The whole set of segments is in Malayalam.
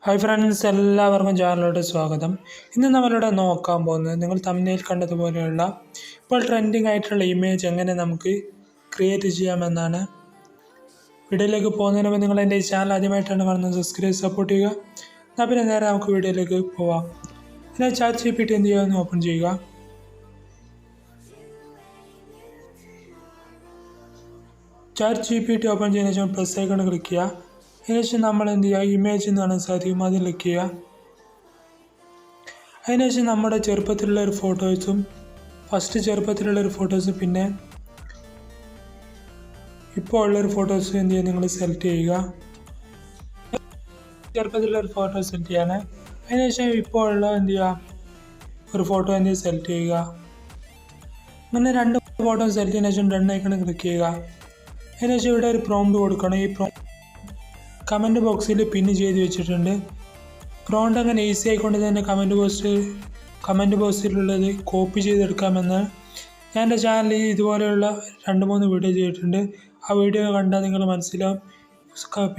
ഹായ് ഫ്രണ്ട്സ്, എല്ലാവർക്കും ചാനലിലോട്ട് സ്വാഗതം. ഇന്ന് നമ്മളിവിടെ നോക്കാൻ പോകുന്നത് നിങ്ങൾ തമ്മിൽ കണ്ടതുപോലെയുള്ള ഇപ്പോൾ ട്രെൻഡിങ് ആയിട്ടുള്ള ഇമേജ് എങ്ങനെ നമുക്ക് ക്രിയേറ്റ് ചെയ്യാമെന്നാണ്. വീഡിയോയിലേക്ക് പോകുന്നതിന് മുമ്പ് നിങ്ങൾ എൻ്റെ ഈ ചാനൽ ആദ്യമായിട്ടാണ് കാണുന്നത്, സബ്സ്ക്രൈബ് സപ്പോർട്ട് ചെയ്യുക. എന്നാൽ പിന്നെ നേരെ നമുക്ക് വീഡിയോയിലേക്ക് പോവാം. പിന്നെ ChatGPT എന്ത് ചെയ്യുക ഓപ്പൺ ചെയ്യുക. ChatGPT ഓപ്പൺ ചെയ്യുന്ന ശേഷം പ്ലസ് ഐക്കൺ ക്ലിക്ക് ചെയ്യുക. അതിനുശേഷം നമ്മൾ എന്ത് ചെയ്യുക, ഇമേജ് എന്ന് കാണാൻ സാധിക്കും, അതിൽ ക്ലിക്ക് ചെയ്യുക. അതിനുശേഷം നമ്മുടെ ചെറുപ്പത്തിലുള്ള ഒരു ഫോട്ടോസും ചെറുപ്പത്തിലുള്ളൊരു ഫോട്ടോസും പിന്നെ ഇപ്പോൾ ഉള്ളൊരു ഫോട്ടോസും എന്ത് ചെയ്യുക, നിങ്ങൾ സെലക്ട് ചെയ്യുക. ചെറുപ്പത്തിലുള്ളൊരു ഫോട്ടോ സെലക്ട് ചെയ്യാണ്. അതിനുശേഷം ഇപ്പോൾ ഉള്ള എന്ത് ചെയ്യുക, ഒരു ഫോട്ടോ എന്ത് ചെയ്യുക സെലക്ട് ചെയ്യുക. അങ്ങനെ രണ്ട് ഫോട്ടോ സെലക്ട് ചെയ്യുന്ന ശേഷം ഡൺ ഐക്കൺ ക്ലിക്ക് ചെയ്യുക. അതിനുശേഷം ഇവിടെ ഒരു പ്രോംപ്റ്റ് കൊടുക്കണം. ഈ കമൻറ്റ് ബോക്സിൽ പിന്ന് ചെയ്ത് വെച്ചിട്ടുണ്ട്. പ്രോംപ്റ്റ് അങ്ങനെ ഈസി ആയിക്കൊണ്ട് തന്നെ കമൻറ്റ് ബോക്സിലുള്ളത് കോപ്പി ചെയ്തെടുക്കാമെന്ന് ഞാൻ എൻ്റെ ചാനലിൽ ഇതുപോലെയുള്ള 2-3 വീഡിയോ ചെയ്തിട്ടുണ്ട്. ആ വീഡിയോ കണ്ടാൽ നിങ്ങൾ മനസ്സിലാവും.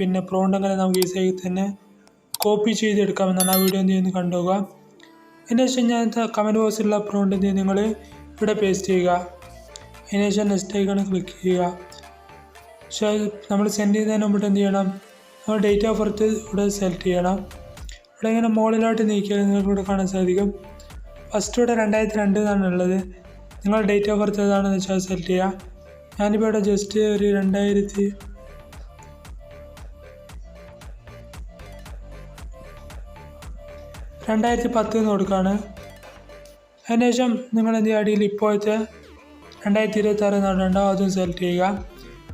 പിന്നെ പ്രോംപ്റ്റ് അങ്ങനെ നമുക്ക് ഈസി ആയി തന്നെ കോപ്പി ചെയ്തെടുക്കാമെന്നാണ്. ആ വീഡിയോ എന്ത് ചെയ്യുന്നു കണ്ടുപോകുക. അതിന് ശേഷം ഞാൻ കമൻറ്റ് ബോക്സിലുള്ള പ്രോംപ്റ്റ് എന്ത് ചെയ്യും, നിങ്ങൾ ഇവിടെ പേസ്റ്റ് ചെയ്യുക. അതിന് ശേഷം നെക്സ്റ്റ് ഐക്കൺ ക്ലിക്ക് ചെയ്യുക. പക്ഷേ നമ്മൾ സെൻഡ് ചെയ്യുന്നതിന് മുമ്പിട്ട് എന്ത് ചെയ്യണം, നമ്മൾ ഡേറ്റ് ഓഫ് ബർത്ത് ഇവിടെ സെലക്ട് ചെയ്യണം. ഇവിടെ ഇങ്ങനെ മുകളിലോട്ട് നീക്കിയാൽ നിങ്ങൾക്ക് ഇവിടെ കാണാൻ സാധിക്കും. ഫസ്റ്റ് ഇവിടെ 2002 എന്നാണ് ഉള്ളത്. നിങ്ങൾ ഡേറ്റ് ഓഫ് ബർത്ത് ഏതാണെന്ന് വെച്ചാൽ സെലക്ട് ചെയ്യുക. ഞാനിപ്പോൾ ഇവിടെ ജസ്റ്റ് ഒരു 2010 എന്ന് കൊടുക്കുകയാണ്. അതിന് ശേഷം നിങ്ങൾ എന്ത് ചെയ്യുക, അടിയിൽ ഇപ്പോഴത്തെ 2026 എന്നാണ് അതും സെലക്ട് ചെയ്യുക.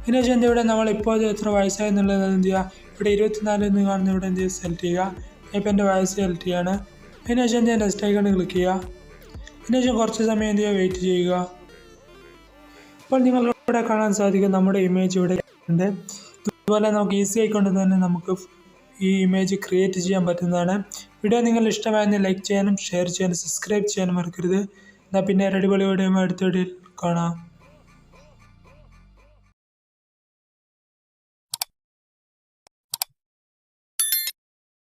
അതിനുശേഷം എന്ത് ഇവിടെ നമ്മൾ ഇപ്പോൾ എത്ര വയസ്സായെന്നുള്ളത് എന്ത് ചെയ്യുക, ഇവിടെ 24 എന്ന് കാണുന്ന ഇവിടെ എന്ത് ചെയ്യുക സെലക്ട് ചെയ്യുക. ഇപ്പോൾ എൻ്റെ വയസ്സ് സെലക്ട് ചെയ്യാണ്. അതിനുശേഷം എന്ത് ചെയ്യുക, നെക്സ്റ്റ് ഐക്കൺ ക്ലിക്ക് ചെയ്യുക. അതിനുശേഷം കുറച്ച് സമയം എന്ത് ചെയ്യുക, വെയിറ്റ് ചെയ്യുക. അപ്പോൾ നിങ്ങളിവിടെ കാണാൻ സാധിക്കും നമ്മുടെ ഇമേജ് ഇവിടെ ഉണ്ട്. ഇതുപോലെ നമുക്ക് ഈസി ആയിക്കൊണ്ട് തന്നെ നമുക്ക് ഈ ഇമേജ് ക്രിയേറ്റ് ചെയ്യാൻ പറ്റുന്നതാണ്. വീഡിയോ നിങ്ങൾ ഇഷ്ടമായെന്ന് ലൈക്ക് ചെയ്യാനും ഷെയർ ചെയ്യാനും സബ്സ്ക്രൈബ് ചെയ്യാനും മറക്കരുത്. എന്നാൽ പിന്നെ അടിപൊളി വീഡിയോ അടുത്ത വീഡിയോയിൽ കാണാം.